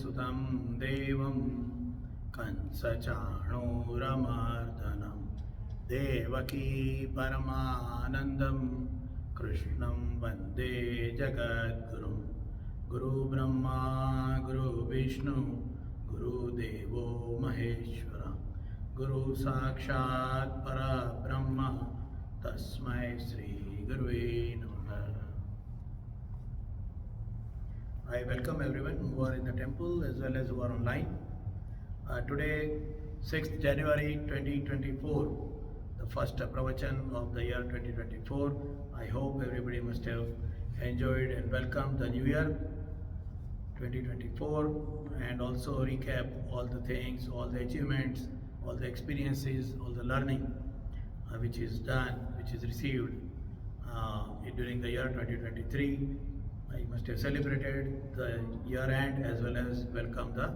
सुतं देवं कंसचाणूरमर्दनं देवकी परमानन्दं कृष्णं वन्दे जगद्गुरुं गुरुब्रह्मा गुरुविष्णु गुरुदेवो महेश्वर गुरु साक्षात् परब्रह्म तस्मै श्री गुरुवे नमः. I welcome everyone who are in the temple as well as who are online. Today, 6th January 2024, the first Pravachan of the year 2024. I hope everybody must have enjoyed and welcomed the new year 2024 and also recap all the things, all the achievements, all the experiences, all the learning which is done, which is received during the year 2023. I must have celebrated the year end as well as welcome the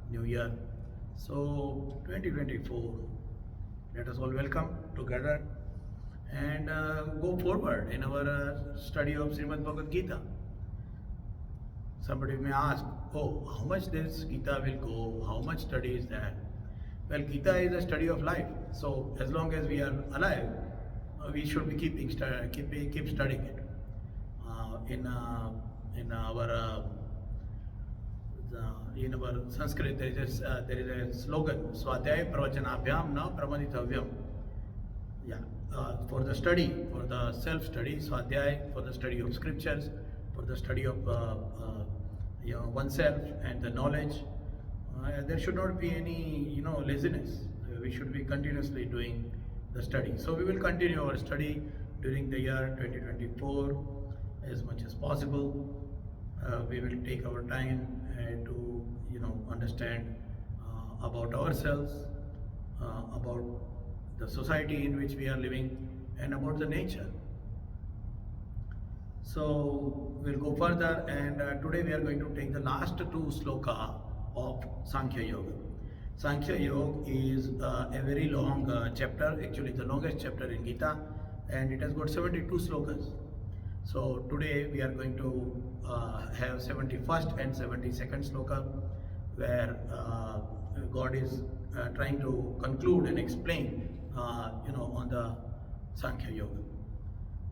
new year. So 2024, let us all welcome together and go forward in our study of Shrimad Bhagavad Gita. Somebody may ask, oh, how much this Gita will go, how much study is that? Well, Gita is a study of life. So as long as we are alive, we should be keep studying it. In our Sanskrit there is a slogan, Swadhyaya Pravachanabhyam na pramaditavyam. For the study, for the self-study, Swadhyaya, for the study of scriptures, for the study of oneself and the knowledge, there should not be any laziness. We should be continuously doing the study. So we will continue our study during the year 2024 as much as possible. We will take our time to understand about ourselves, about the society in which we are living, and about the nature. So we'll go further, and today we are going to take the last two sloka of Sankhya Yoga. Sankhya Yoga is a very long chapter, actually the longest chapter in Gita, and it has got 72 slokas. So today we are going to have 71st and 72nd sloka, where God is trying to conclude and explain on the Sankhya Yoga.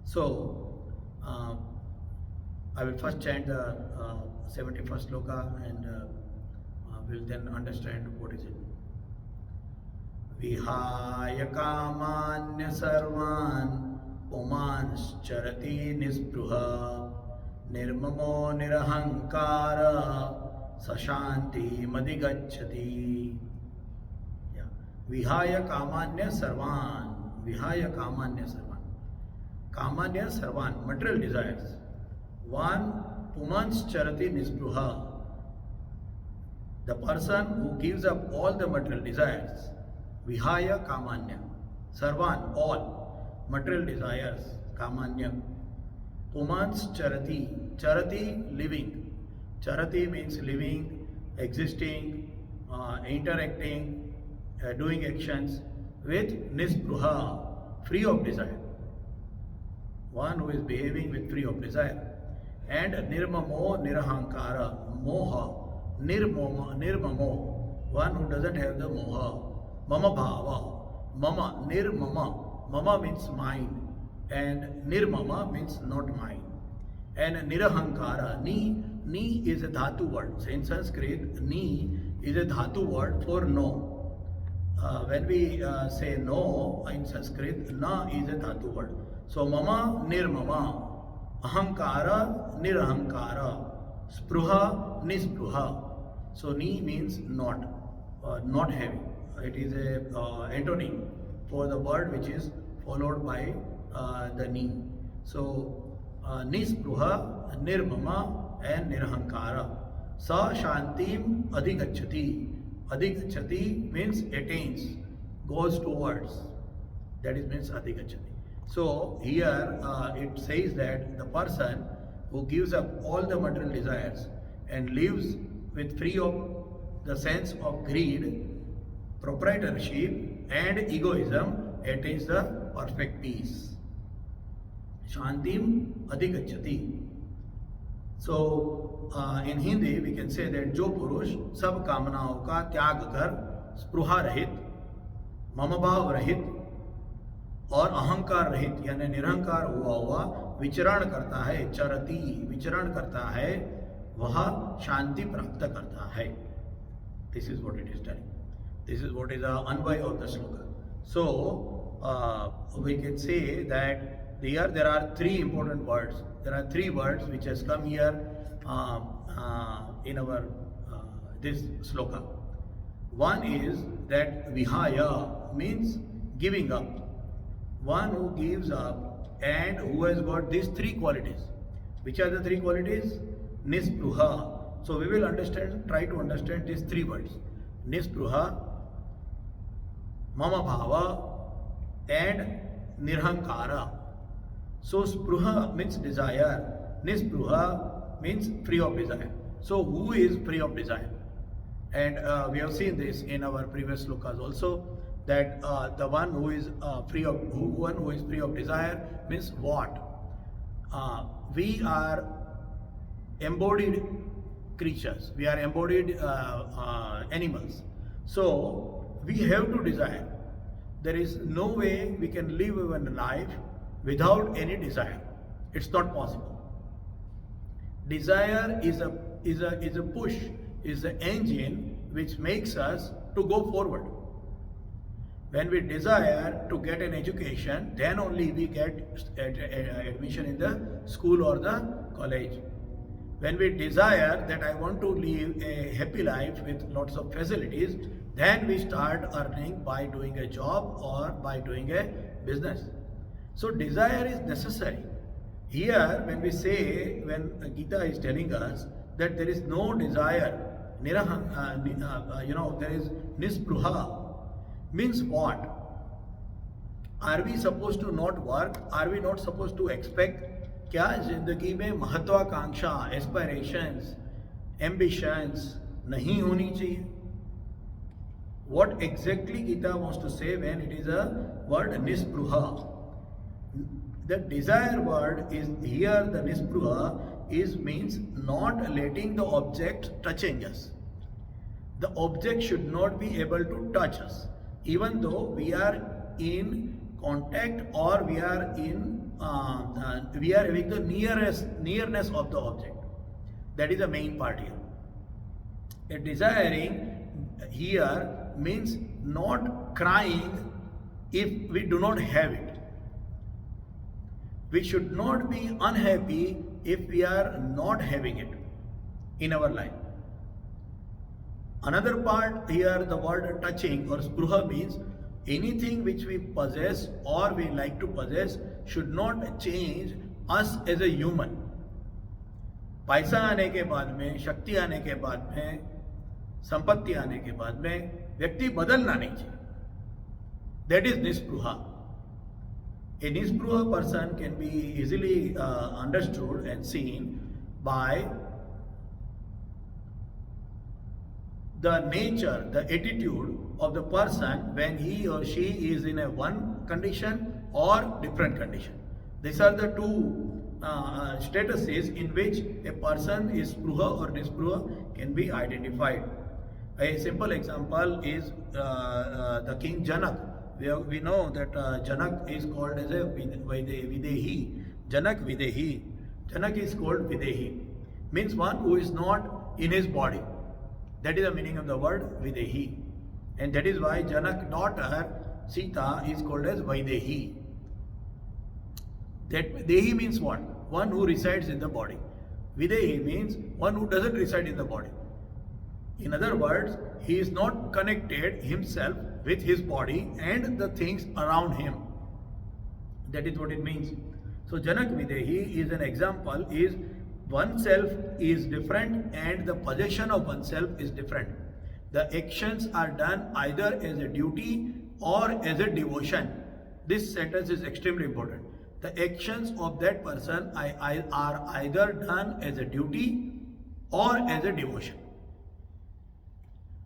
So I will first chant the 71st sloka and we'll then understand what is it. Vihaya kamanya sarvan pumanscharati nispruha nirmamo nirahankara sashanti madigacchati. Vihaya kamanya sarvan. Vihaya kamanya sarvan. Kamanya sarvan, material desires. One, pumanscharati nispruha. The person who gives up all the material desires. Vihaya kamanya. Sarvan, all material desires, kamanya. Pumans charati. Charati, living. Charati means living, existing, interacting, doing actions with nispruha, free of desire. One who is behaving with free of desire. And nirmamo nirahankara, moha, nirmamo, one who doesn't have the moha. Mama bhava, mama, nirmama. Mama means mine and nirmama means not mine. And nirahankara, ni is a dhatu word. So in Sanskrit, ni is a dhatu word for no. When we say no in Sanskrit, na is a dhatu word. So mama, nirmama, ahankara, nirahankara, spruha, nispruha. So ni means not having. It is a antonym for the word which is followed by the ni. So nispruha, nirmama and nirahankara. Sa shantim adhigacchati. Adhigacchati means attains, goes towards. That is means adhigacchati. So here it says that the person who gives up all the material desires and lives with free of the sense of greed, proprietorship and egoism attains the perfect peace. Shantim adhigacchati. So in Hindi we can say that जो पुरुष सब कामनाओं का त्याग कर स्पृहा रहित, ममभाव रहित और अहंकार रहित यानी निरहंकार हुआ विचरण करता है, चरति विचरण करता है, वह शांति प्राप्त करता है. This is what it is telling. This is what is the Anvay of the sloka. So we can say that here there are three important words. There are three words which has come here in our this sloka. One is that vihaya means giving up. One who gives up and who has got these three qualities. Which are the three qualities? Nispruha. So we will try to understand these three words. Nispruha, mama bhava and nirhankara. So spruha means desire. Nispruha means free of desire. So who is free of desire? And we have seen this in our previous slokas also, that the one who is free of desire means what? We are embodied creatures. We are embodied animals. So we have to desire. There is no way we can live our life without any desire. It's not possible. Desire is a push, is the engine which makes us to go forward. When we desire to get an education, then only we get admission in the school or the college. When we desire that I want to live a happy life with lots of facilities, then we start earning by doing a job or by doing a business. So desire is necessary. Here when we say, when Gita is telling us that there is no desire, there is nispruha, means what? Are we supposed to not work? Are we not supposed to expect? क्या जिंदगी में महत्वाकांक्षा, aspirations, ambitions नहीं होनी चाहिए? What exactly Gita wants to say when it is a word nispruha? The desire word is here, the nispruha is means not letting the object touching us. The object should not be able to touch us, even though we are in contact or we are having the nearness of the object. That is the main part here. A desiring here means not crying if we do not have it. We should not be unhappy if we are not having it in our life. Another part here, the word touching or spruha means anything which we possess or we like to possess should not change us as a human. पैसा आने के बाद में, शक्ति आने के बाद में, संपत्ति आने के बाद में व्यक्ति बदलना नहीं चाहिए. That is nispruha. A nispruha person can be easily understood and seen by the nature, the attitude of the person when he or she is in a one condition or different condition. These are the two statuses in which a person is spruha or nispruha can be identified. A simple example is the king Janak. We know that Janak is called as a Videhi. Janak Videhi. Janak is called Videhi. Means one who is not in his body. That is the meaning of the word Videhi. And that is why Janak's daughter Sita is called as Vaidehi. That Dehi means what? One who resides in the body. Videhi means one who doesn't reside in the body. In other words, he is not connected himself with his body and the things around him. That is what it means. So Janak Videhi is an example, is oneself is different and the possession of oneself is different. The actions are done either as a duty or as a devotion. This sentence is extremely important. The actions of that person are either done as a duty or as a devotion.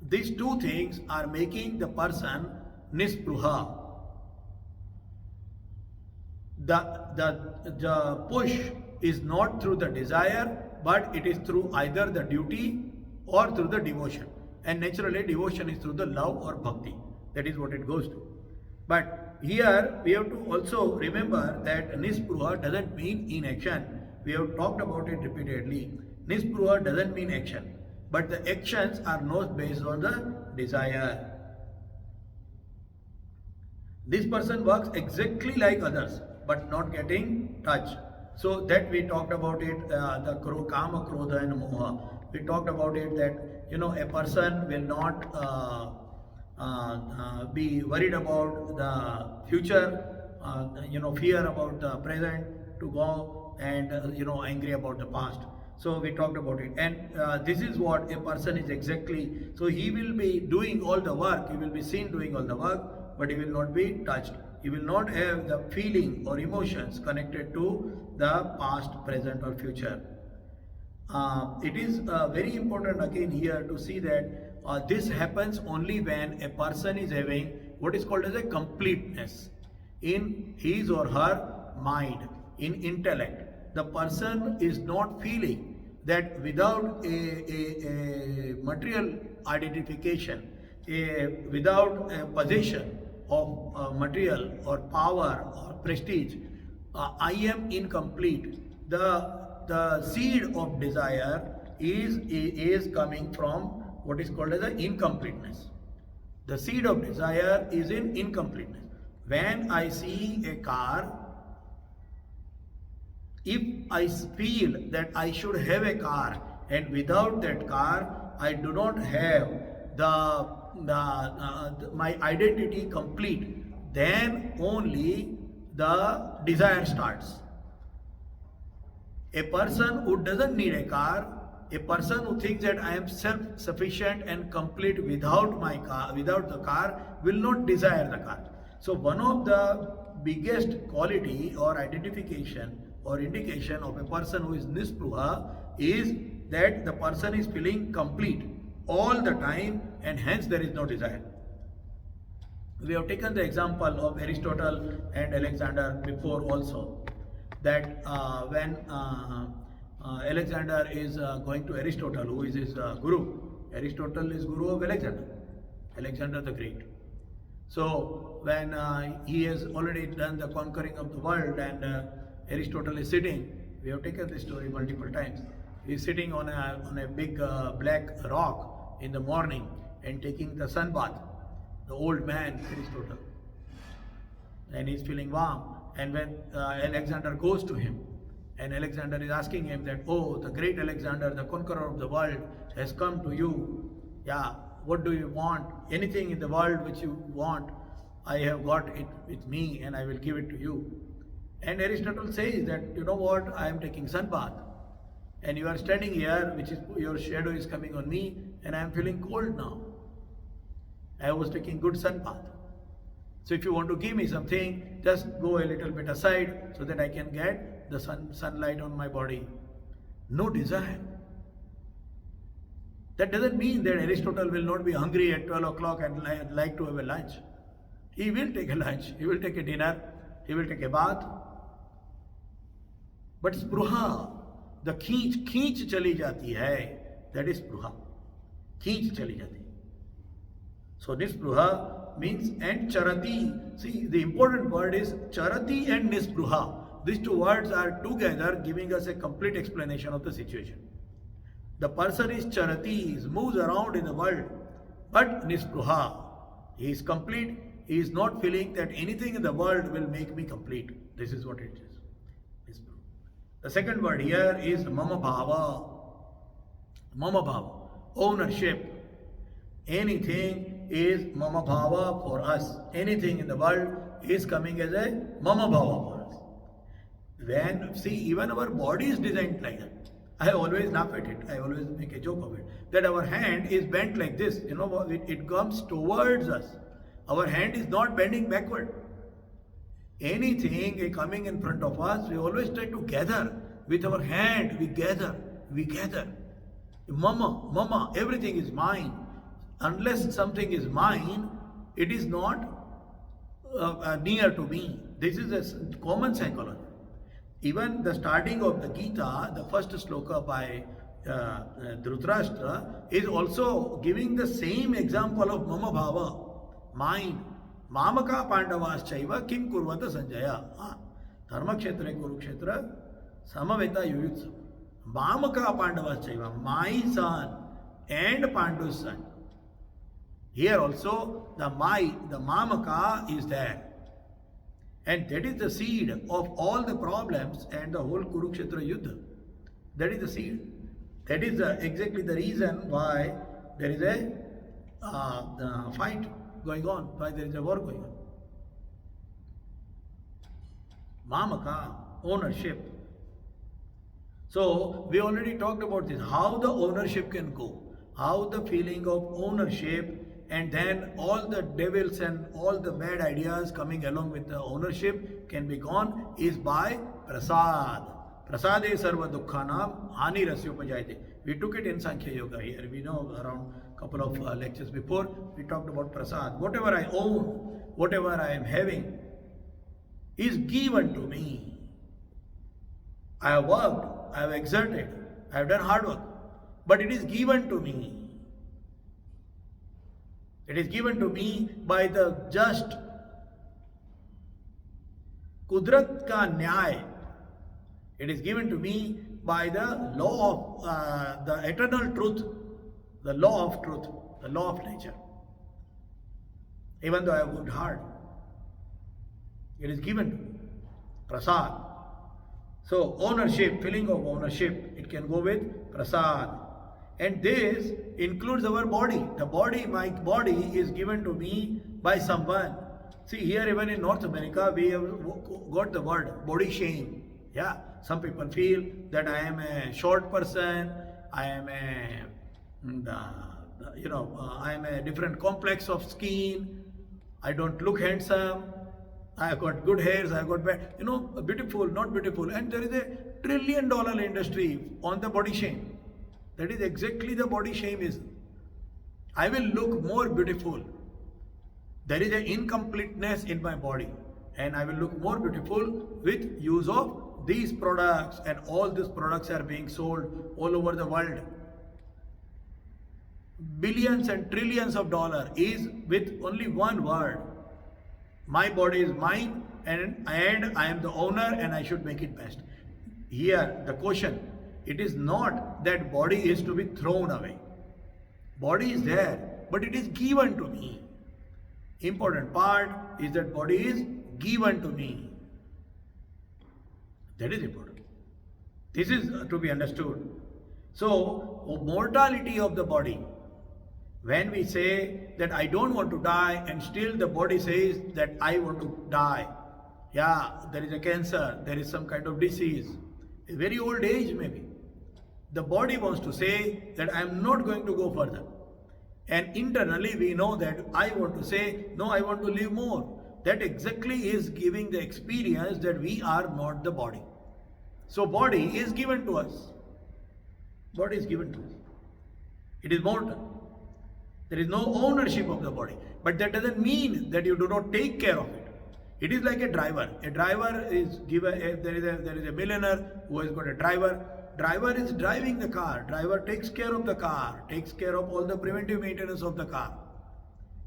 These two things are making the person nispruha. The push is not through the desire but it is through either the duty or through the devotion. And naturally, devotion is through the love or bhakti. That is what it goes to. But here we have to also remember that nispruha doesn't mean inaction. We have talked about it repeatedly. Nispruha doesn't mean action, but the actions are not based on the desire. This person works exactly like others, but not getting touched. So that we talked about it, the kama, krodha and moha. We talked about it that, a person will not be worried about the future, fear about the present, to go and, angry about the past. So we talked about it. And this is what a person is exactly. So he will be doing all the work, he will be seen doing all the work, but he will not be touched. He will not have the feeling or emotions connected to the past, present or future. It is very important again here to see that this happens only when a person is having what is called as a completeness in his or her mind, in intellect. The person is not feeling that without a material identification, without a possession of material or power or prestige, I am incomplete. The seed of desire is coming from what is called as the incompleteness. The seed of desire is in incompleteness. When I see a car, if I feel that I should have a car, and without that car I do not have my identity complete, then only the desire starts. A person who doesn't need a car, a person who thinks that I am self-sufficient and complete without my car, without the car, will not desire the car. So one of the biggest quality or identification or indication of a person who is nispruha is that the person is feeling complete all the time, and hence there is no desire. We have taken the example of Aristotle and Alexander before also, that when Alexander is going to Aristotle, who is his guru. Aristotle is guru of Alexander the Great. So when he has already done the conquering of the world, and Aristotle is sitting, we have taken this story multiple times, he is sitting on a big black rock in the morning and taking the sun bath, the old man Aristotle, and he is feeling warm. And when Alexander goes to him, and Alexander is asking him that, oh, the great Alexander, the conqueror of the world, has come to you. Yeah, what do you want? Anything in the world which you want, I have got it with me and I will give it to you. And Aristotle says that, you know what, I am taking sun bath. And you are standing here, which is your shadow is coming on me, and I am feeling cold now. I was taking good sun bath. So if you want to give me something, just go a little bit aside so that I can get the sunlight on my body. No desire. That doesn't mean that Aristotle will not be hungry at 12 o'clock and like to have a lunch. He will take a lunch, he will take a dinner, he will take a bath. But spruha, the खींच चली जाती है, that is spruha. खींच चली जाती है. So nispruha means, and charati. See, the important word is charati and nispruha. These two words are together giving us a complete explanation of the situation. The person is charati, he moves around in the world, but nispruha, he is complete, he is not feeling that anything in the world will make me complete. This is what it is. The second word here is mama bhava. Mama bhava, ownership. Anything is mama bhava for us. Anything in the world is coming as a mama bhava for us. When, see, even our body is designed like that. I always laugh at it. I always make a joke of it. That our hand is bent like this. You know, it comes towards us. Our hand is not bending backward. Anything coming in front of us, we always try to gather. With our hand, we gather. Mama, everything is mine. Unless something is mine, it is not near to me. This is a common psychology. Even the starting of the Gita, the first sloka by Dhritarashtra, is also giving the same example of Mama Bhava, mind. Mamaka Pandavas Chaiva Kim Kurvata Sanjaya. Dharmakshetra Kurukshetra Samaveta Yuyutsa. Mamaka Pandavas Chaiva, my son and Pandu's son. Here also the Mamaka is there. And that is the seed of all the problems and the whole Kurukshetra Yuddha. That is the seed. That is exactly the reason why there is a fight going on, why there is a war going on. Mamaka, ownership. So we already talked about this, how the ownership can go, how the feeling of ownership, and then all the devils and all the bad ideas coming along with the ownership can be gone is by prasad. Prasade sarva dukkhanam hani rasyopajayate. We took it in Sankhya Yoga here. We know around a couple of lectures before, we talked about prasad. Whatever I own, whatever I am having is given to me. I have worked, I have exerted, I have done hard work, but it is given to me. It is given to me by the just Kudrat ka nyay. It is given to me by the law of the eternal truth, the law of truth, the law of nature. Even though I have worked hard, it is given to me. Prasad. So ownership, feeling of ownership, it can go with prasad. And this includes our body. The body, my body is given to me by someone. See, here even in North America, we have got the word body shame. Yeah, some people feel that I am a short person, I am I am a different complex of skin, I don't look handsome, I have got good hairs, I have got bad, beautiful, not beautiful. And there is a $1 trillion industry on the body shame. That is exactly the body shame is. I will look more beautiful. There is an incompleteness in my body, and I will look more beautiful with use of these products, and all these products are being sold all over the world. Billions and trillions of dollars is with only one word. My body is mine, and I am the owner, and I should make it best. Here the question, it is not that body is to be thrown away. Body is there, but it is given to me. Important part is that body is given to me. That is important. This is to be understood. So, mortality of the body. When we say that I don't want to die, and still the body says that I want to die. Yeah, there is a cancer, there is some kind of disease, a very old age maybe. The body wants to say that I am not going to go further. And internally we know that I want to say, no, I want to live more. That exactly is giving the experience that we are not the body. So body is given to us. Body is given to us. It is mortal. There is no ownership of the body. But that doesn't mean that you do not take care of it. It is like a driver. A driver is given, there is a millionaire who has got a driver. Driver is driving the car. Driver takes care of the car, takes care of all the preventive maintenance of the car,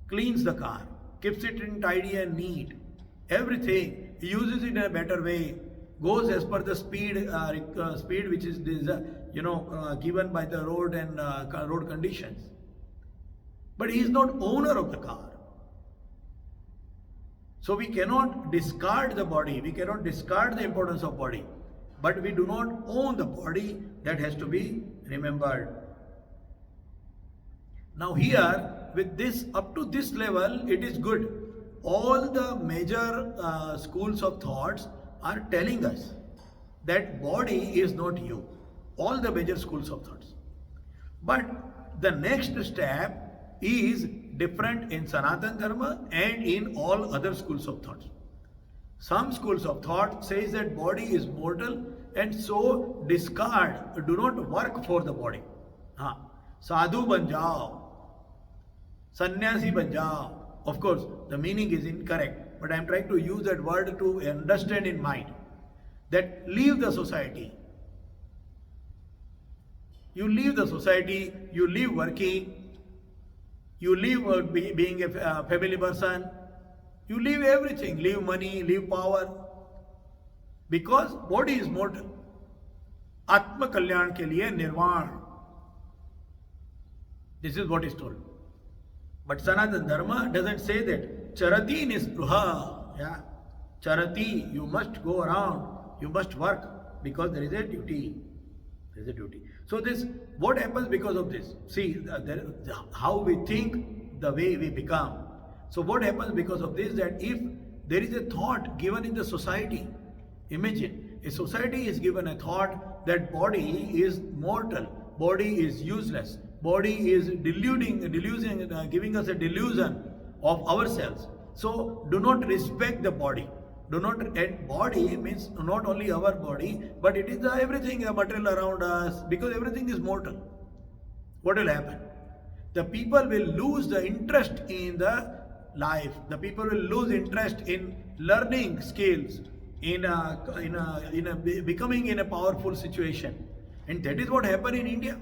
cleans the car, keeps it in tidy and neat. Everything. He uses it in a better way. Goes as per the speed which is given by the road and road conditions. But he is not owner of the car. So we cannot discard the body. We cannot discard the importance of body. But we do not own the body. That has to be remembered. Now here, with this, up to this level, it is good. All the major schools of thoughts are telling us that body is not you. All the major schools of thoughts. But the next step is different in Sanatana Dharma and in all other schools of thoughts. Some schools of thought says that body is mortal and so discard, do not work for the body. Sadhu ban jao, sannyasi ban jao. Of course, the meaning is incorrect, but I am trying to use that word to understand in mind. that leave the society. You leave the society, you leave working, you leave being a family person, you leave everything, leave money, leave power, because body is mortal. Atma Kalyan ke liye nirvan. This is what is told. But Sanatana Dharma doesn't say that. Charati nispruha. Yeah. Charati, you must go around, you must work, because there is a duty. There is a duty. So this, what happens because of this? See, how we think, the way we become. So what happens because of this, that if there is a thought given in the society, imagine, a society is given a thought that body is mortal, body is useless, body is giving us a delusion of ourselves. So do not respect the body. Do not, and body means not only our body, but it is everything material around us, because everything is mortal. What will happen? The people will lose the interest in the life. The people will lose interest in learning skills, in becoming in a powerful situation. And that is what happened in India.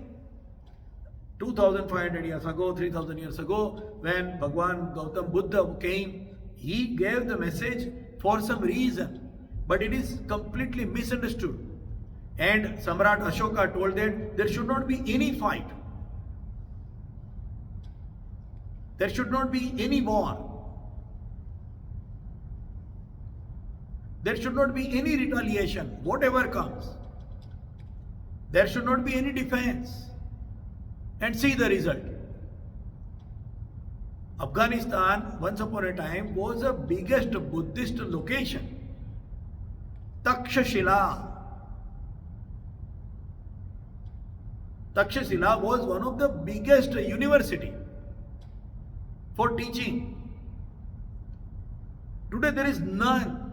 2500 years ago, 3000 years ago, when Bhagwan Gautam Buddha came, he gave the message for some reason, but it is completely misunderstood. And Samrat Ashoka told that there should not be any fight. There should not be any war. There should not be any retaliation, whatever comes. There should not be any defense. And see the result. Afghanistan, once upon a time, was the biggest Buddhist location. Takshashila. Takshashila was one of the biggest university for teaching. Today there is none.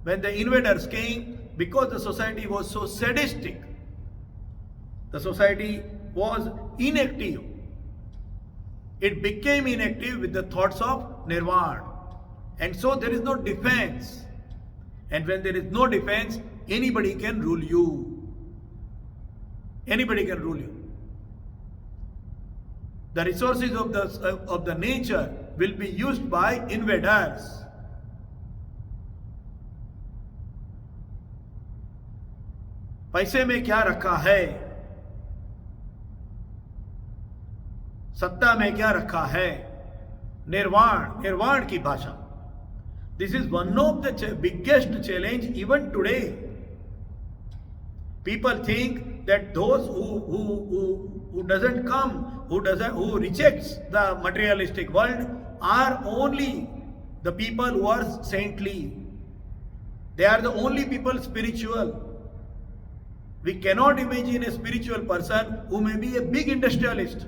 When the invaders came, because the society was so sadistic, the society was inactive. It became inactive with the thoughts of nirvana. And so there is no defense. And when there is no defense, anybody can rule you. Anybody can rule you. The resources of the nature will be used by invaders. पैसे में क्या रखा है, सत्ता में क्या रखा है, निर्वाण की भाषा. This is one of the biggest challenge even today. People think that those who doesn't come, who rejects the materialistic world, are only the people who are saintly. They are the only people spiritual. We cannot imagine a spiritual person who may be a big industrialist.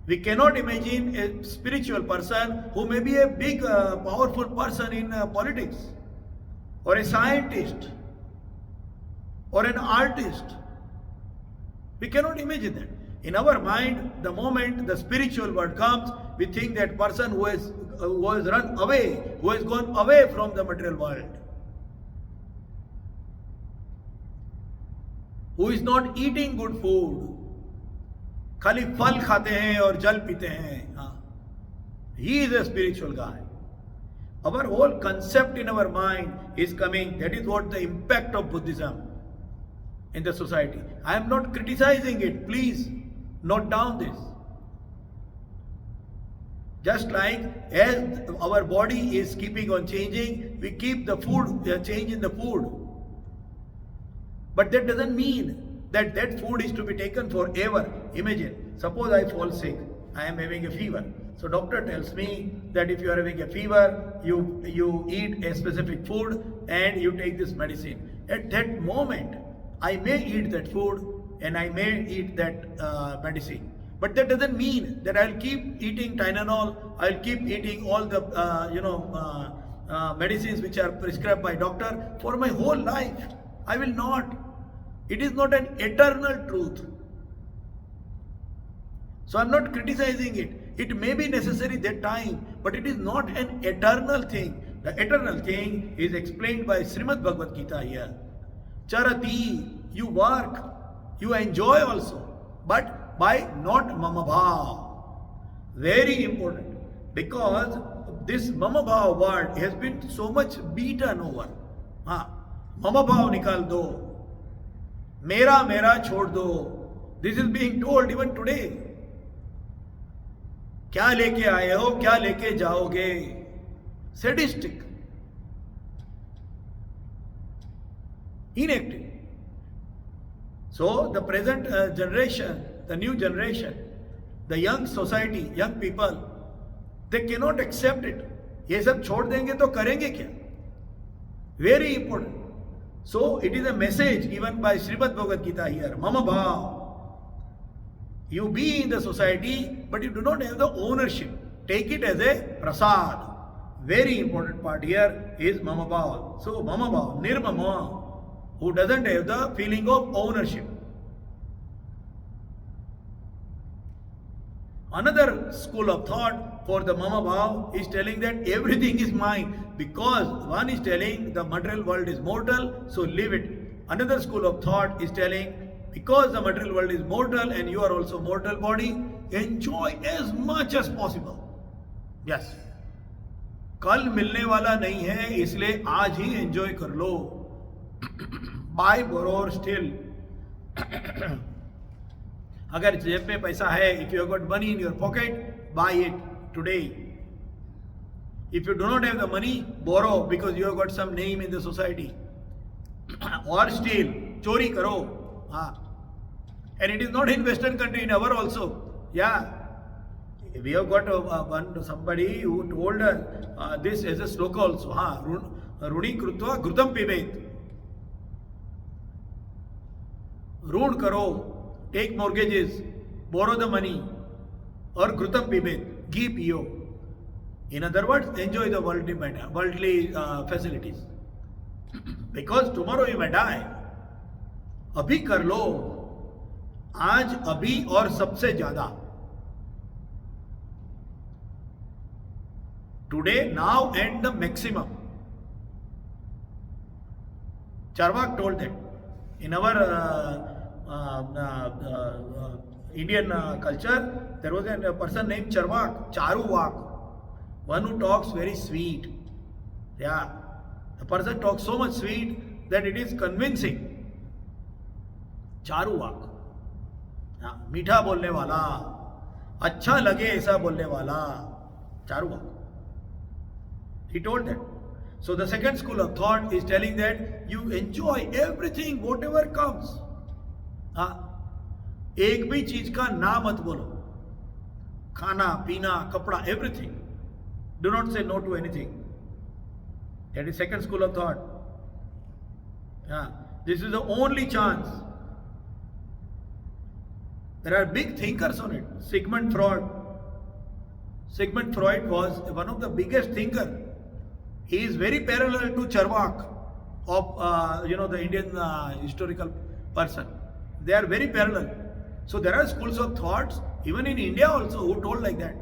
We cannot imagine a spiritual person who may be a big, powerful person in politics, or a scientist, or an artist. We cannot imagine that. In our mind, the moment the spiritual word comes, we think that person who has run away, who has gone away from the material world, who is not eating good food, खाली फल खाते हैं और जल पीते हैं. He is a spiritual guy. Our whole concept in our mind is coming. That is what the impact of Buddhism in the society. I am not criticizing it. Please note down this. Just like as our body is keeping on changing, we keep the food, change in the food. But that doesn't mean that that food is to be taken forever. Imagine, suppose I fall sick, I am having a fever. So doctor tells me that if you are having a fever, you eat a specific food and you take this medicine. At that moment, I may eat that food and I may eat that medicine. But that doesn't mean that I'll keep eating Tylenol, I'll keep eating all the medicines which are prescribed by doctor for my whole life. I will not. It is not an eternal truth. So I'm not criticizing it. It may be necessary that time, but it is not an eternal thing. the eternal thing, is explained by Shrimad Bhagavad Gita here. Charati, you work, you enjoy also, but by not mama bhav. Very important, because this mama bhav word has been so much beaten over. Mama bhav nikal do, mera mera chhod do. This is being told even today. क्या लेके आए हो, क्या लेके जाओगे? Sadistic, inactive. So the present generation, the new generation, the young society, young people, they cannot accept it. ये सब छोड़ देंगे तो करेंगे क्या? Very important. So it is a message given by Shrimad Bhagavad Gita here. Mama bhav. You be in the society, but you do not have the ownership. Take it as a prasad. Very important part here is mama bhav. So mama bhav, nirmama, who doesn't have the feeling of ownership. Another school of thought for the mama bhav is telling that everything is mine, because one is telling the material world is mortal, so live it. Another school of thought is telling, because the material world is mortal and you are also mortal body, enjoy as much as possible. Yes. कल मिलने वाला नहीं है, इसलिए आज ही enjoy कर लो. Buy, borrow, steal. अगर जेब में पैसा है, if you have got money in your pocket, buy it today. If you do not have the money, borrow, because you have got some name in the society. Or steal, चोरी करो. And it is not in Western country, in our also. Yeah. We have got somebody who told this as a sloka also. Runi krutva grutam pibet. Run karo, take mortgages, borrow the money, or grutam pibet, give pio. In other words, enjoy the worldly facilities. Because tomorrow you may die. अभी कर लो, आज अभी और सबसे ज्यादा. Today, now, and the maximum. Charvak told that. In our Indian culture, there was a person named Charvak, Charuvak, one who talks very sweet. Yeah, the person talks so much sweet that it is convincing. चारुवाक, मीठा बोलने वाला, अच्छा लगे ऐसा बोलने वाला, चारुवाक. He told that. So the second school of thought is telling that you enjoy everything, whatever comes. एक भी चीज का ना मत बोलो. खाना, पीना, कपड़ा, everything. Do not say no to anything. That is second school of thought. This is the only chance. There are big thinkers on it. Sigmund Freud. Sigmund Freud was one of the biggest thinkers. He is very parallel to Charvak of the Indian historical person. They are very parallel. So there are schools of thoughts even in India also who told like that.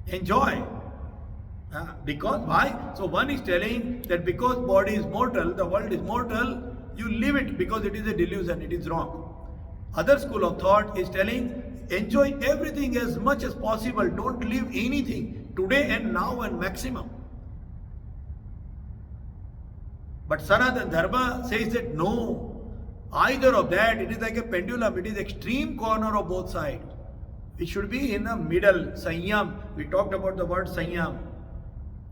Enjoy. Because why? So one is telling that because body is mortal, the world is mortal, you live it because it is a delusion, it is wrong. Other school of thought is telling, enjoy everything as much as possible, don't leave anything, today and now and maximum. But Sanatana Dharma says that no, either of that, it is like a pendulum, it is extreme corner of both sides. It should be in the middle, Sanyam. We talked about the word Sanyam.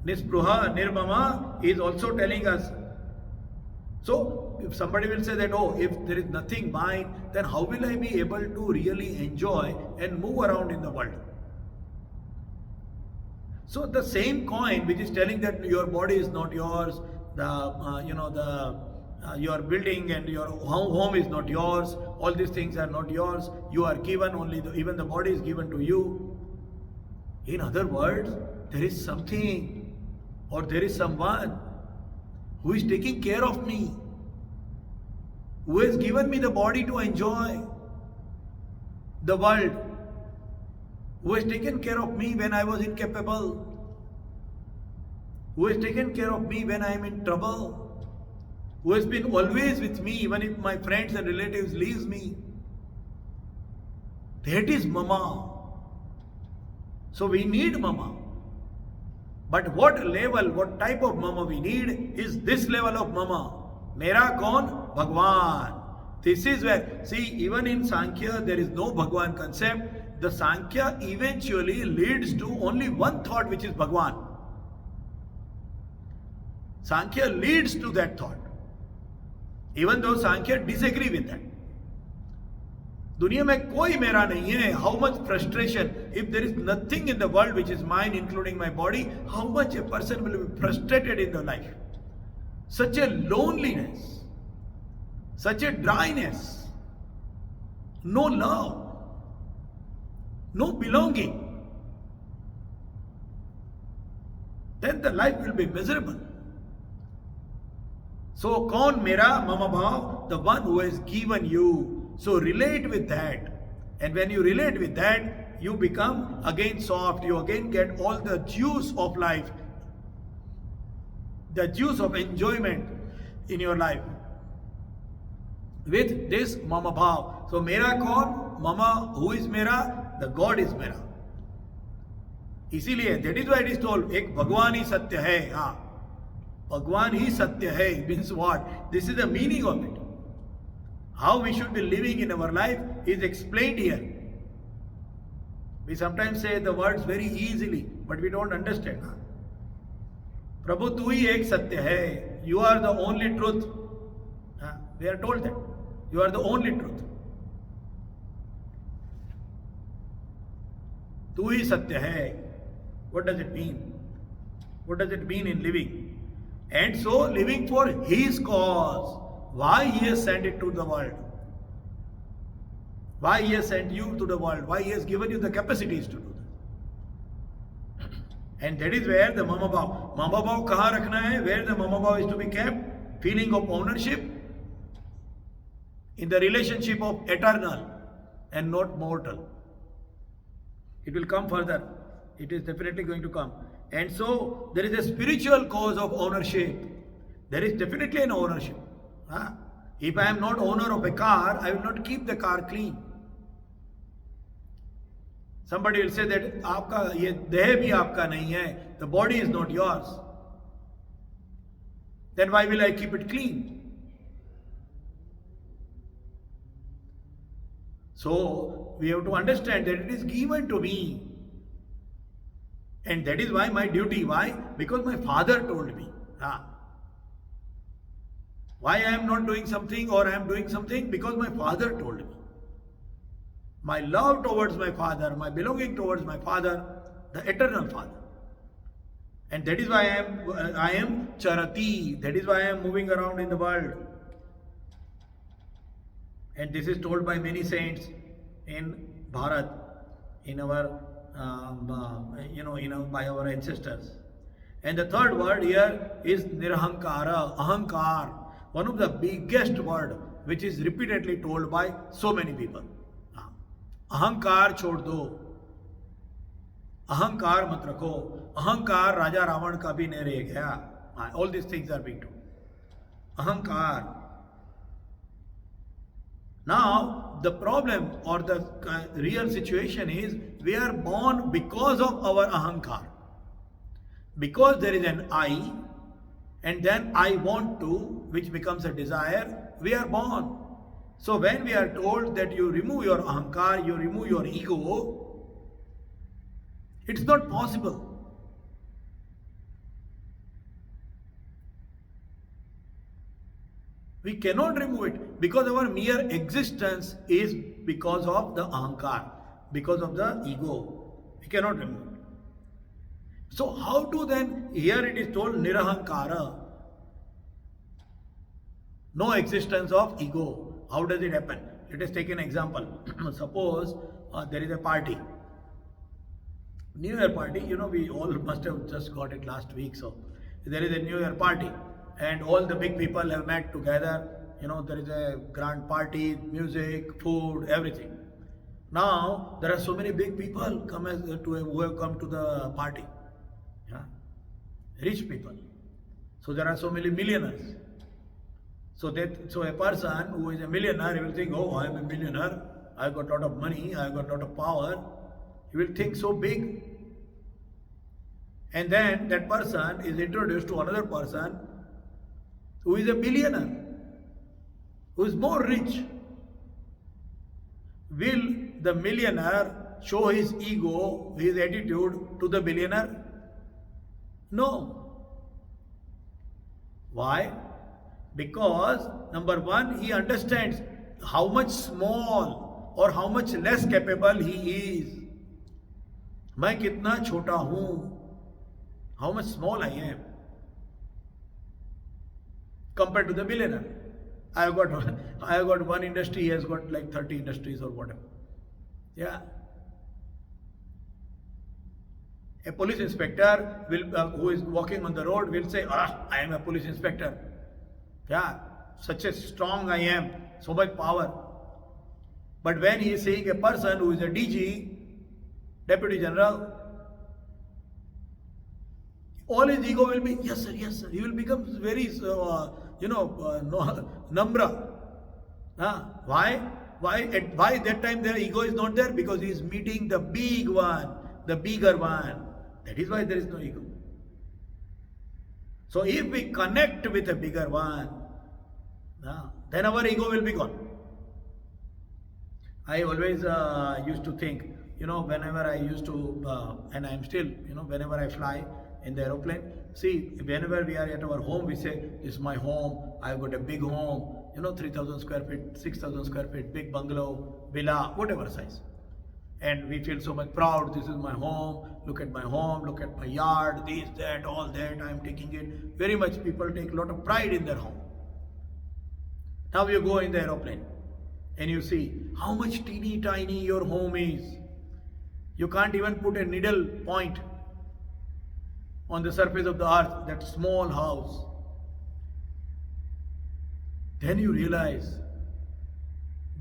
Nispruha, Nirmama is also telling us. So, if somebody will say that, oh, if there is nothing mine, then how will I be able to really enjoy and move around in the world? So, the same coin which is telling that your body is not yours, your building and your home is not yours, all these things are not yours, you are given, even the body is given to you. In other words, there is something or there is someone who is taking care of me, who has given me the body to enjoy the world, who has taken care of me when I was incapable, who has taken care of me when I am in trouble, who has been always with me even if my friends and relatives leave me. That is Mama. So we need Mama. But what level, what type of Mama we need is this level of Mama. Mera kaun? Bhagwan. This is where, see, even in Sankhya there is no Bhagwan concept. The Sankhya eventually leads to only one thought, which is Bhagwan. Sankhya leads to that thought. Even though Sankhya disagree with that. दुनिया में कोई मेरा नहीं है. How much frustration, if there is nothing in the world which is mine, including my body, how much a person will be frustrated in the life. Such a loneliness, such a dryness, no love, no belonging. Then the life will be miserable. So, kaun mera mama bhav, the one who has given you. So relate with that. And when you relate with that, you become again soft. You again get all the juice of life, the juice of enjoyment in your life. With this mama bhav. So mera kaun? Mama, who is mera? The God is mera. इसीलिए that is why it is told, एक भगवान ही सत्य है. हाँ, भगवान ही सत्य है means what? This is the meaning of it. How we should be living in our life is explained here. We sometimes say the words very easily, but we don't understand. Prabhu, tu hi ek satya hai. You are the only truth. We are told that. You are the only truth. Tu hi satya hai. What does it mean? What does it mean in living? And so living for His cause. Why He has sent it to the world? Why He has sent you to the world? Why He has given you the capacities to do that? And that is where the Mama Bhav. Mama Bhav kahan rakhna hai? Where the Mama Bhav is to be kept? Feeling of ownership in the relationship of eternal and not mortal. It will come further. It is definitely going to come. And so there is a spiritual cause of ownership. There is definitely an ownership. If I am not owner of a car, I will not keep the car clean. Somebody will say that आपका ये देह भी आपका नहीं है, the body is not yours. Then why will I keep it clean? So we have to understand that it is given to me. And that is why my duty. Why? Because my father told me. Why I am not doing something or I am doing something? Because my father told me. My love towards my father, my belonging towards my father, the eternal father. And that is why I am charati. That is why I am moving around in the world. And this is told by many saints in Bharat, in our, by our ancestors. And the third word here is nirahankara, ahankar. One of the biggest word which is repeatedly told by so many people. अहंकार छोड़ दो, अहंकार मत रखो, अहंकार राजा रावण का भी नहीं रह गया. All these things are being told. अहंकार. Now the problem or the real situation is we are born because of our ahankar. Because there is an I and then I want to, which becomes a desire, we are born. So when we are told that you remove your ahankar, you remove your ego, it's not possible. We cannot remove it because our mere existence is because of the ahankar, because of the ego. We cannot remove it. So how to then, here it is told nirahankara, no existence of ego. How does it happen? Let us take an example. Suppose there is a party. New Year party, we all must have just got it last week. So there is a New Year party and all the big people have met together. There is a grand party, music, food, everything. Now there are so many big people who have come to the party. rich people. So there are so many millionaires. So a person who is a millionaire, he will think, oh, I am a millionaire, I got a lot of money, I got a lot of power. He will think so big. And then that person is introduced to another person who is a billionaire, who is more rich. Will the millionaire show his ego, his attitude to the billionaire? No. Why? Because number one, he understands how much small or how much less capable he is. मैं कितना छोटा हूं, how much small I am compared to the billionaire. I have got one industry, he has got like 30 industries or whatever. Yeah. A police inspector who is walking on the road will say, I am a police inspector. Yeah, such a strong I am, so much power. But when he is seeing a person who is a DG, Deputy General, all his ego will be, yes sir, yes sir. He will become very, numbra. Why? Why that time their ego is not there? Because he is meeting the big one, the bigger one. That is why there is no ego. So if we connect with a bigger one, then our ego will be gone. I always used to think, whenever I used to, and I am still, whenever I fly in the aeroplane, see, whenever we are at our home, we say, this is my home, I've got a big home, 3,000 square feet, 6,000 square feet, big bungalow, villa, whatever size. And we feel so much proud, this is my home, look at my yard, this, that, all that, I am taking it. Very much people take a lot of pride in their home. Now you go in the aeroplane and you see how much teeny tiny your home is. You can't even put a needle point on the surface of the earth, that small house. Then you realize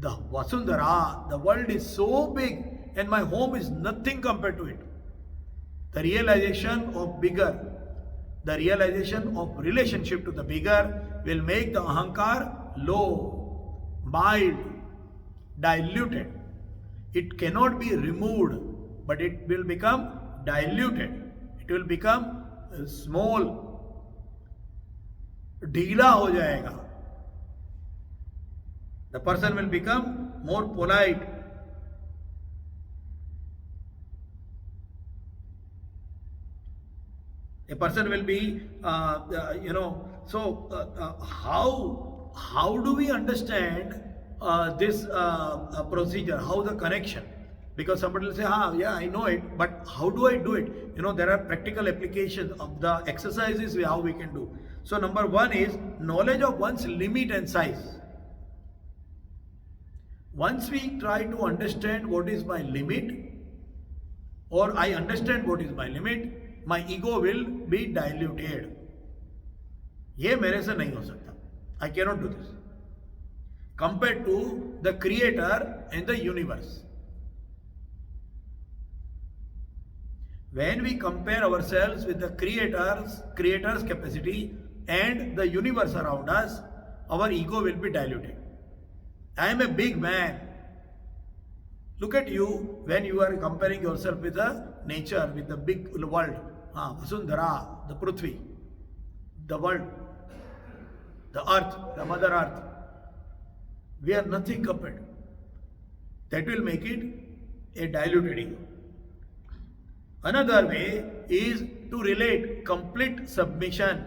the Vasundhara, the world is so big and my home is nothing compared to it. The realization of bigger, the realization of relationship to the bigger will make the ahankar low, mild, diluted. It cannot be removed, but it will become diluted. It will become small, ढीला हो जाएगा. The person will become more polite. A person will be, how do we understand this procedure? How the connection? Because somebody will say, yeah, I know it, but how do I do it? There are practical applications of the exercises how we can do. So number one is knowledge of one's limit and size. Once we try to understand what is my limit, or I understand what is my limit, my ego will be diluted. ये मेरे से नहीं हो सकता. I cannot do this. Compared to the creator and the universe. When we compare ourselves with the creator's capacity and the universe around us, our ego will be diluted. I am a big man. Look at you when you are comparing yourself with the nature, with the big world. Vasundhara, the Prithvi, the world, the earth, the mother earth. We are nothing compared. That will make it a diluted ego. Another way is to relate complete submission.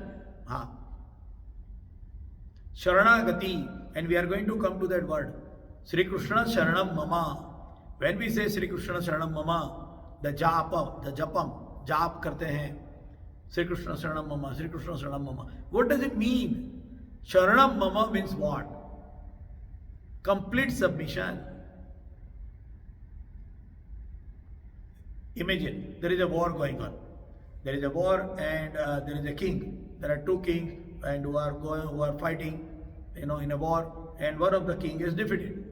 Sharanagati, and we are going to come to that word. Sri Krishna Sharanam Mama. When we say Sri Krishna Sharanam Mama, the japam, jap karte hain. Sri Krishna Sharanam Mama, Sri Krishna Sharanam Mama. What does it mean? Sharanam Mama means what? Complete submission. Imagine, there is a war going on. There is a war and there is a king. There are two kings and who are fighting, in a war, and one of the king is defeated.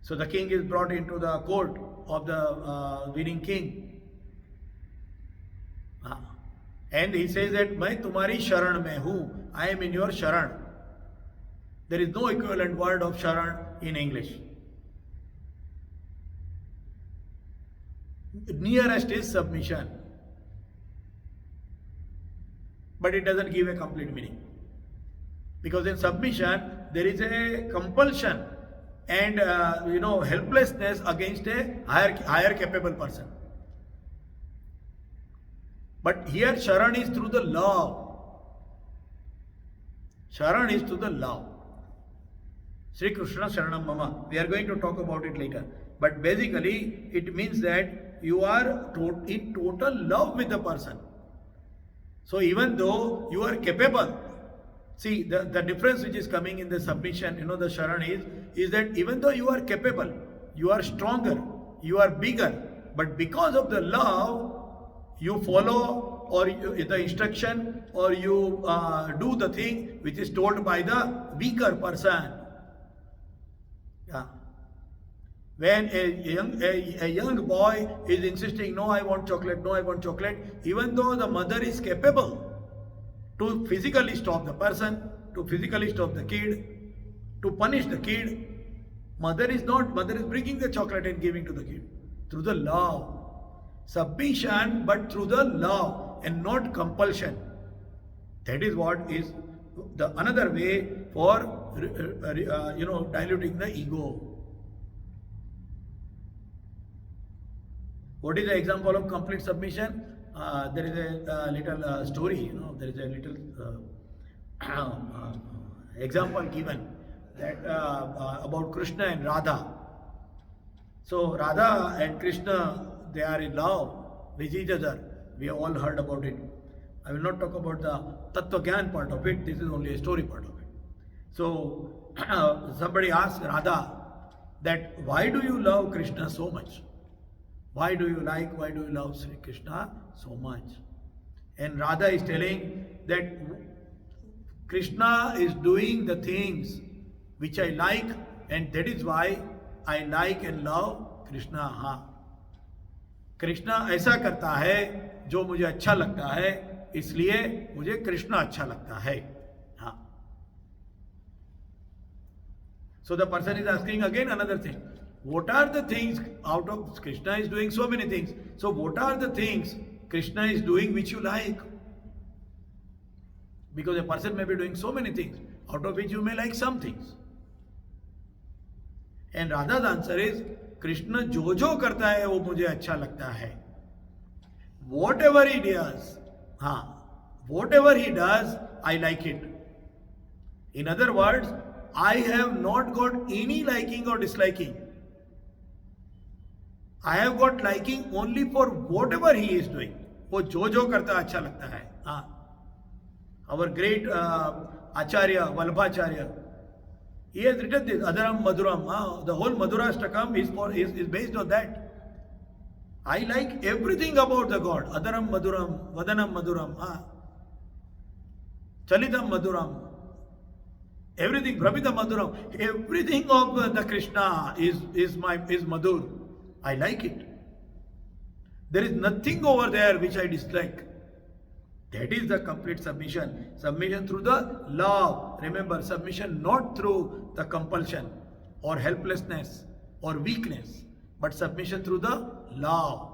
So the king is brought into the court of the winning king. And he says that मैं तुम्हारी शरण में हूँ. I am in your sharan. There is no equivalent word of sharan in English. Nearest is submission. But it doesn't give a complete meaning. Because in submission, there is a compulsion and helplessness against a higher capable person. But here Sharan is through the love. Sharan is through the love. Sri Krishna Sharanam Mama. We are going to talk about it later. But basically, it means that you are in total love with the person. So even though you are capable, see the difference which is coming in the submission, the Sharan is that even though you are capable, you are stronger, you are bigger, but because of the love, you follow or the instruction or you do the thing which is told by the weaker person. Yeah. When a young boy is insisting, no, I want chocolate, even though the mother is capable to physically stop the person, to physically stop the kid, to punish the kid, mother is bringing the chocolate and giving to the kid through the love. Submission, but through the love and not compulsion. That is what is the another way for diluting the ego. What is the example of complete submission? There is a little story. There is a little example given that about Krishna and Radha. So Radha and Krishna, they are in love with each other. We have all heard about it. I will not talk about the Tattva Gyan part of it. This is only a story part of it. So somebody asked Radha that why do you love Krishna so much? Why do you love Sri Krishna so much? And Radha is telling that Krishna is doing the things which I like, and that is why I like and love Krishna. हाँ, कृष्णा ऐसा करता है जो मुझे अच्छा लगता है, इसलिए मुझे कृष्णा अच्छा लगता है. हाँ. So the person is asking again another thing. What are the things out of Krishna is doing so many things? So what are the things Krishna is doing which you like? Because a person may be doing so many things, out of which you may like some things. And Radha's answer is, Krishna जो करता है वो मुझे अच्छा लगता है. Whatever he does, whatever he does, I like it. In other words, I have not got any liking or disliking. I have got liking only for whatever he is doing. वो जो करता है अच्छा लगता है. हाँ. Our great Acharya, Vallabhacharya, he has written this, Adaram Madhuram. The whole Madhurashtakam is based on that. I like everything about the God. Adaram Madhuram, Vadanam Madhuram, Chalitam Madhuram. Everything, Brahmita Madhuram. Everything of the Krishna is Madhur. I like it. There is nothing over there which I dislike. That is the complete submission. Submission through the love. Remember, submission not through the compulsion or helplessness or weakness, but submission through the love.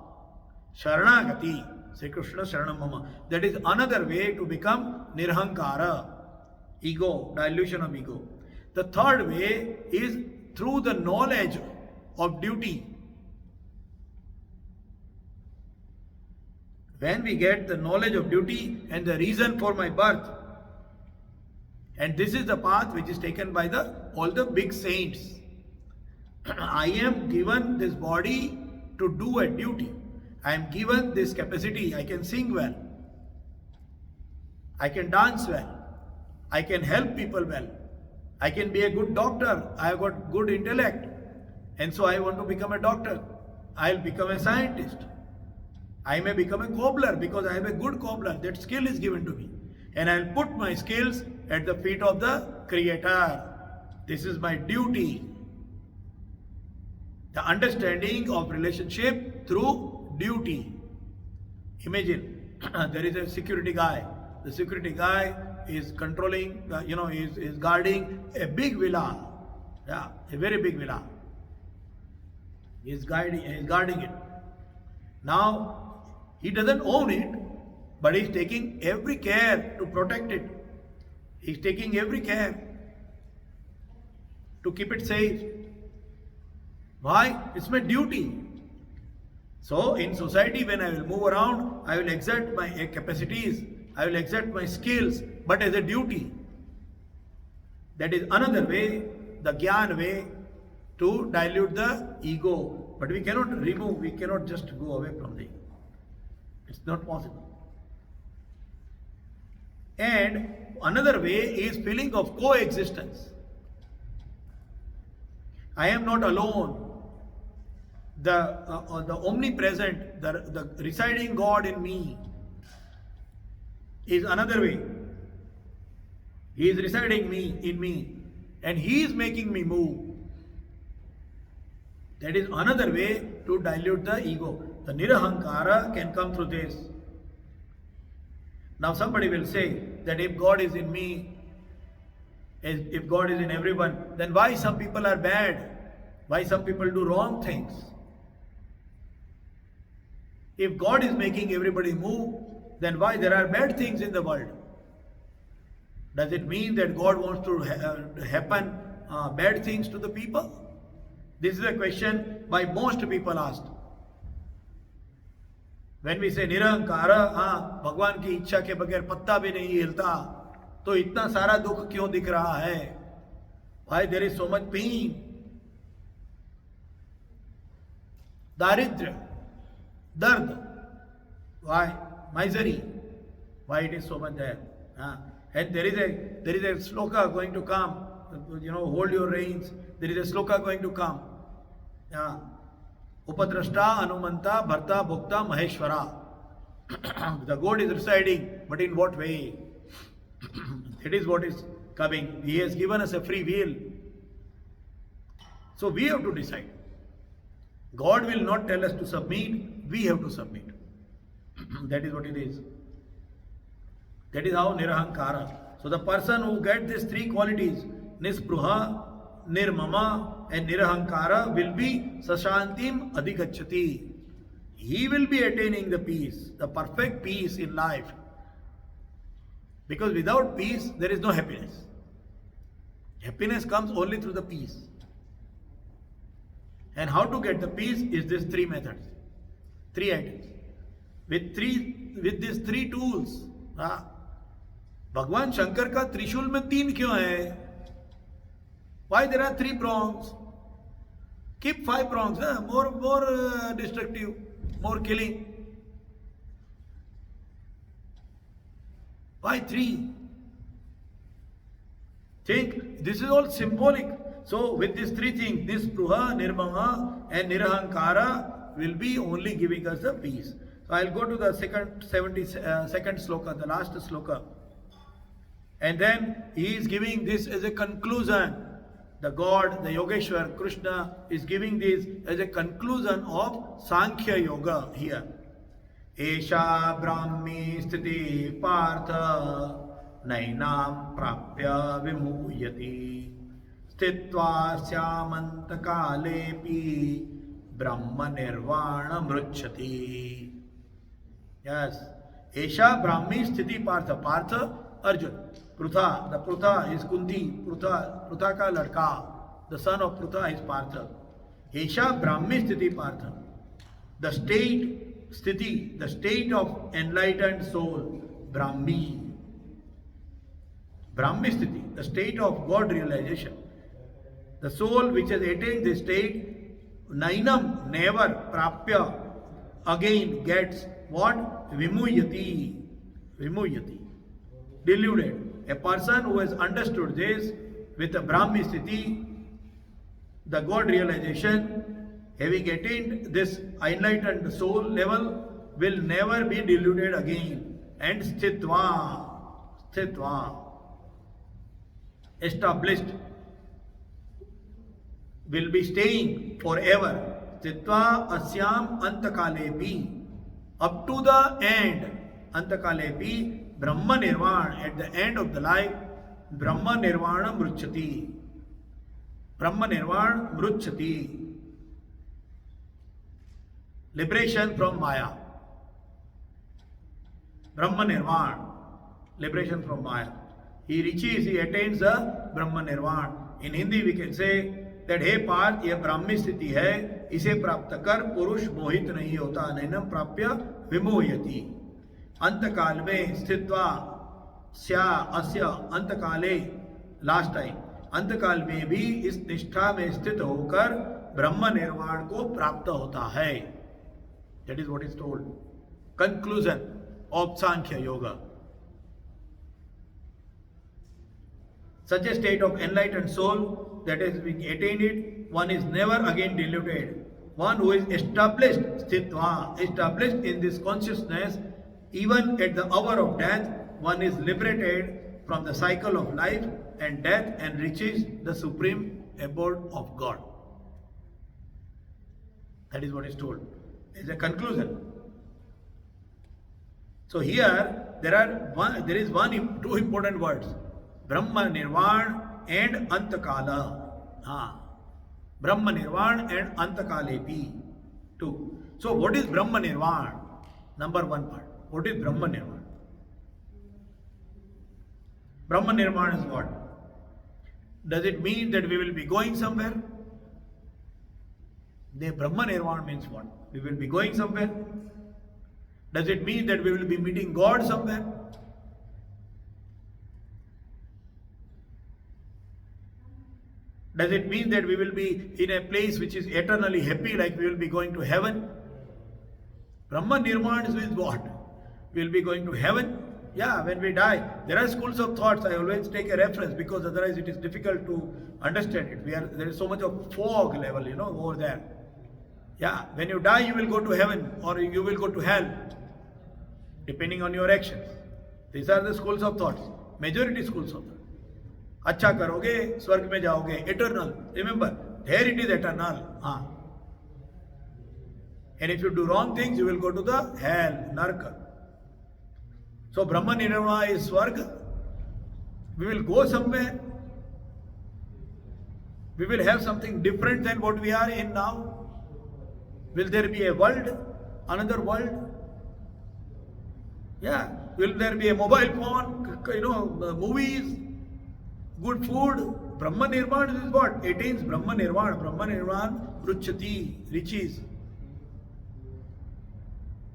Sharanagati, Sri Krishna Sharanam Mama. That is another way to become nirhankara, ego, dilution of ego. The third way is through the knowledge of duty. When we get the knowledge of duty and the reason for my birth, and this is the path which is taken by all the big saints. I am given this body to do a duty. I am given this capacity. I can sing well. I can dance well. I can help people well. I can be a good doctor. I have got good intellect. And so I want to become a doctor. I'll become a scientist. I may become a cobbler because I am a good cobbler. That skill is given to me. And I'll put my skills at the feet of the Creator. This is my duty. The understanding of relationship through duty. Imagine, there is a security guy. The security guy is controlling, is guarding a big villa. Yeah, a very big villa. He is guarding it. Now, he doesn't own it, but he is taking every care to protect it. He is taking every care to keep it safe. Why? It's my duty. So, in society, when I will move around, I will exert my capacities, I will exert my skills, but as a duty. That is another way, the Gyan way, to dilute the ego. But we cannot just go away from the ego. It's not possible. And another way is feeling of coexistence. I am not alone. The omnipresent, the residing God in me is another way. He is residing in me, and He is making me move. That is another way to dilute the ego. The nirahankara can come through this. Now somebody will say that if God is in me, if God is in everyone, then why some people are bad? Why some people do wrong things? If God is making everybody move, then why there are bad things in the world? Does it mean that God wants to happen bad things to the people? This is a question by most people asked. When we say निरहंकार, भगवान की इच्छा के बगैर पत्ता भी नहीं हिलता, तो इतना सारा दुख क्यों दिख रहा है? Why there is so much pain? दारिद्र्य, dard, why? Misery, why it is so much there? And there is a sloka going to come, hold your reins. There is a sloka going to come. Upadrashta, Anumanta, Bharta, Bhokta, Maheshwara. The God is residing, but in what way? It is what is coming. He has given us a free will. So we have to decide. God will not tell us to submit, we have to submit. That is what it is. That is how nirahankara. So the person who gets these three qualities, nispruha, nirmama and nirahankara, will be sashantim adhigacchati. He will be attaining the peace, the perfect peace in life. Because without peace, there is no happiness. Happiness comes only through the peace. And how to get the peace is these three methods, three items. With these three tools, भगवान शंकर का त्रिशूल में 3 क्यों है? Why there are 3 prongs? Keep 5 prongs, more destructive, more killing. Why 3? Think, this is all symbolic. So with these 3 things, this pruha, nirmama and nirahankara will be only giving us the peace. So I'll go to the second sloka, the last sloka. And then he is giving this as a conclusion. The God, the Yogeshwar, Krishna is giving this as a conclusion of Sankhya Yoga here. Esha Brahmi Sthiti Partha Nainam Prapya Vimuyati Sthitva Syamanta Kalepi Brahma Nirvana Mruchati. Yes. Esha Brahmi Sthiti Partha. Partha, Arjun. Prutha. The Prutha is Kunti. Prutha ka ladka. The son of Prutha is Partha. Esha Brahmi Sthiti Partha. The state, Sthiti, the state of enlightened soul. Brahmi. Brahmi Sthiti, the state of God realization. The soul which has attained this state, Nainam, never, Prapya, again gets what? Vimuyati. Vimuyati. Deluded. A person who has understood this with a Brahmi Sthiti, the God realization, having attained this enlightened soul level, will never be deluded again. And Sthitva, established, will be staying forever. Sthitva asyam antakalepi, up to the end. Antakalepi Brahma Nirvana. At the end of the life, Brahma Nirvana Mruchati. Brahma Nirvana Mruchati. Liberation from Maya. Brahma Nirvana. Liberation from Maya. He reaches, he attains the Brahma Nirvana. In Hindi we can say that हे पार्थ यह ब्राह्मी स्थिति है, इसे प्राप्त कर पुरुष मोहित नहीं होता, नैनम प्राप्य विमोहयति. अंतकाल में स्थित्वा स्या अस्य अंतकाले, लास्ट टाइम, अंतकाल में भी इस निष्ठा में स्थित होकर ब्रह्म निर्वाण को प्राप्त होता है. That is what is told. Conclusion of Sankhya Yoga. Such a state of enlightened soul that has been attained it, one is never again deluded. One who is established, sthitva, established in this consciousness, even at the hour of death, one is liberated from the cycle of life and death and reaches the supreme abode of God. That is what is told. As a conclusion. So here there is two important words. Brahma Nirvana and Antakala. Brahma Nirvana and Antakalepi. Two. So what is Brahma Nirvana? Number one part. What is Brahma Nirvana? Brahma Nirvana is what? Does it mean that we will be going somewhere? The Brahma Nirvana means what? We will be going somewhere. Does it mean that we will be meeting God somewhere? Does it mean that we will be in a place which is eternally happy, like we will be going to heaven? Brahma Nirvana is with what? We will be going to heaven? Yeah, when we die. There are schools of thoughts. I always take a reference because otherwise it is difficult to understand it. There is so much of fog level, over there. Yeah, when you die, you will go to heaven or you will go to hell, depending on your actions. These are the schools of thoughts. Majority schools of thought. अच्छा करोगे स्वर्ग में जाओगे, eternal. Remember, there it is eternal. And if you do wrong things, you will go to the hell, narka. So Brahma Nirvana is Swarga. We will go somewhere. We will have something different than what we are in now. Will there be a world? Another world? Yeah. Will there be a mobile phone? Movies? Good food? Brahma Nirvana is what? Attains Brahma Nirvana. Brahma Nirvana Ruchati, riches.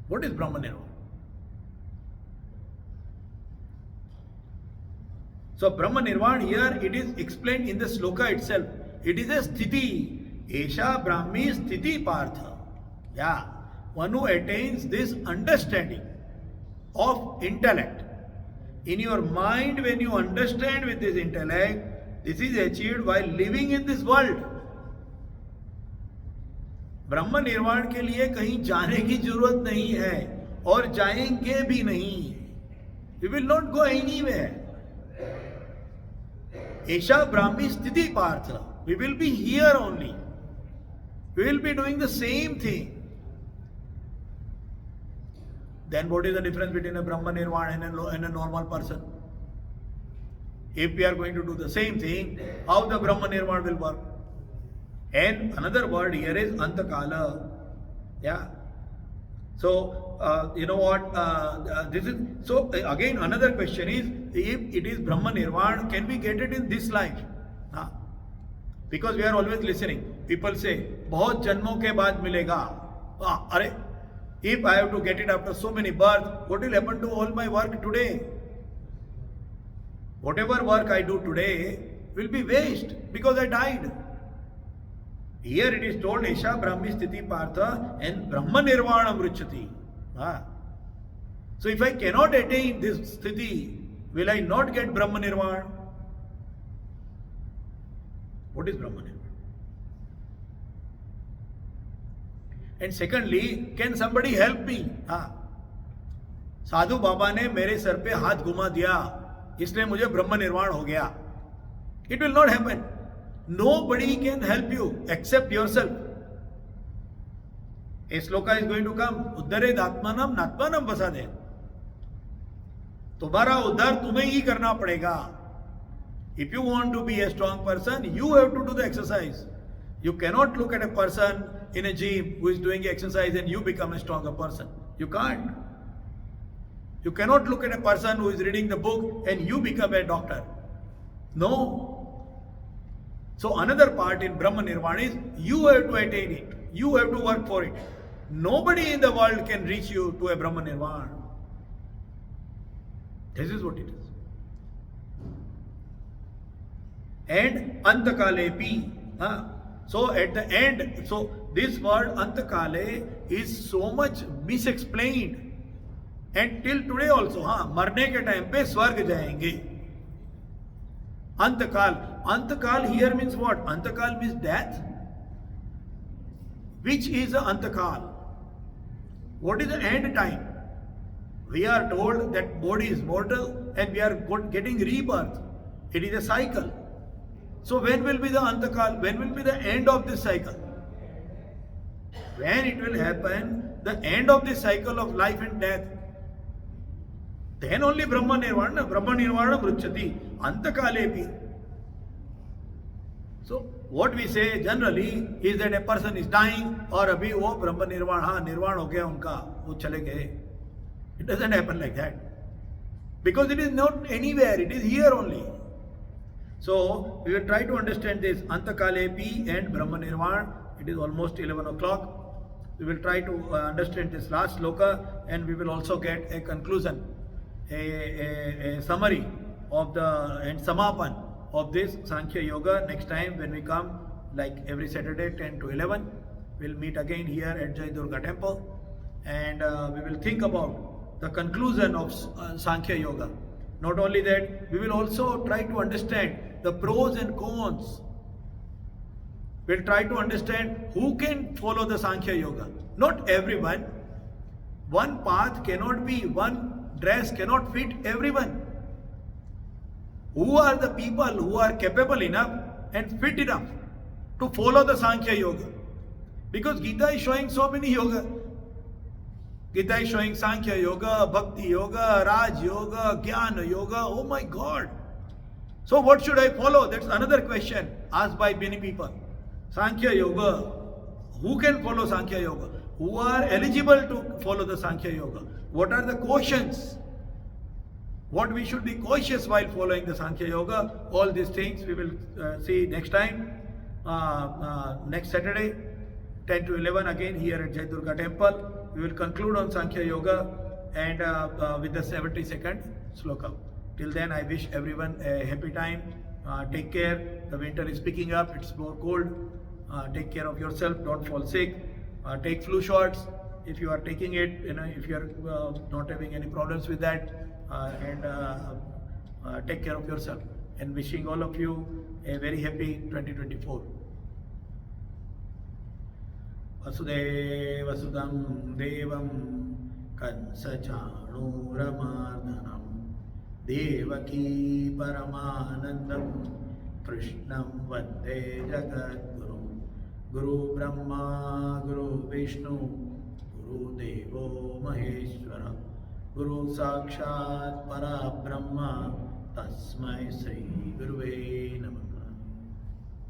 What is Brahma Nirvana? So Brahma Nirvana here, it is explained in the sloka itself. It is a sthiti. Esha Brahmi sthiti partha. Yeah. One who attains this understanding of intellect. In your mind, when you understand with this intellect, this is achieved while living in this world. ब्रह्म निर्वाण के लिए कहीं जाने की जरूरत नहीं है और जाएंगे भी नहीं. We will not go anywhere. Esha Brahmi Sthiti Partha. We will be here only. We will be doing the same thing. Then what is the difference between a Brahma Nirvana and a normal person? If we are going to do the same thing, how the Brahma Nirvana will work? And another word here is Antakala. Yeah. So, you know what? This is so. Again, another question is: if it is Brahma Nirvana, can we get it in this life? Because we are always listening. People say, "बहुत जन्मों के बाद मिलेगा." अरे, if I have to get it after so many births, what will happen to all my work today? Whatever work I do today will be waste because I died. Here it is told, Esha Brahmi Sthiti Partha and Brahma Nirvana Mruchati. So if I cannot attain this Sthiti, will I not get Brahma Nirvana? What is Brahma Nirvana? And secondly, can somebody help me? साधु बाबा ने मेरे sir पे हाथ घुमा दिया, इसलिए मुझे ब्रह्म निर्वाण हो गया. It will not happen. Nobody can help you except yourself. A sloka is going to come. Uddare datmanam natmanam vasade. तुम्हारा उद्धार तुम्हें ही करना पड़ेगा. If you want to be a strong person, you have to do the exercise. You cannot look at a person in a gym who is doing exercise and you become a stronger person. You can't. You cannot look at a person who is reading the book and you become a doctor. No. So another part in Brahma Nirvana is you have to attain it. You have to work for it. Nobody in the world can reach you to a Brahma Nirvana. This is what it is. And Antakalepi. So at the end, so this word Antakale is so much misexplained. And till today also, मरने के time पे स्वर्ग जाएंगे. Antakal here means what? Antakal means death. Which is the Antakal? What is the end time? We are told that body is mortal and we are getting rebirth. It is a cycle. So when will be the Antakal? When will be the end of this cycle? When it will happen, the end of this cycle of life and death. Then only Brahma Nirvana Bruchati, Antakalepi. So what we say generally is that a person is dying or abhi wo Brahma Nirvana, Nirvana ho gaya unka, wo chale gaye. It doesn't happen like that. Because it is not anywhere, it is here only. So we will try to understand this Antakalepi and Brahma Nirvana. It is almost 11 o'clock. We will try to understand this last sloka and we will also get a conclusion, a summary of the and samapan of this Sankhya Yoga next time when we come, like every Saturday 10 to 11. We'll meet again here at Durga temple and we will think about the conclusion of Sankhya Yoga. Not only that, we will also try to understand the pros and cons. We'll try to understand who can follow the Sankhya Yoga. Not everyone. One path cannot be, one dress cannot fit everyone. Who are the people who are capable enough and fit enough to follow the Sankhya Yoga? Because Gita is showing so many yoga. Gita is showing Sankhya Yoga, Bhakti Yoga, Raj Yoga, Jnana Yoga. Oh my God. So what should I follow? That's another question asked by many people. Sankhya Yoga. Who can follow Sankhya Yoga? Who are eligible to follow the Sankhya Yoga? What are the cautions? What we should be cautious while following the Sankhya Yoga? All these things we will see next time. Next Saturday, 10 to 11 again here at Durga temple. We will conclude on Sankhya Yoga and with the 72nd sloka. Till then, I wish everyone a happy time. Take care. The winter is picking up. It's more cold. Take care of yourself. Don't fall sick. Take flu shots if you are taking it. If you are not having any problems with that, and take care of yourself. And wishing all of you a very happy 2024. Vasudevasudam Devam Kansachanuramardanam Devaki Paramanandam Krishnam Vande Jagadguru Guru Brahma Guru Vishnu Guru Devo Maheshwara Guru Sakshat Para Brahma Tasmai Sri Guruve Namah.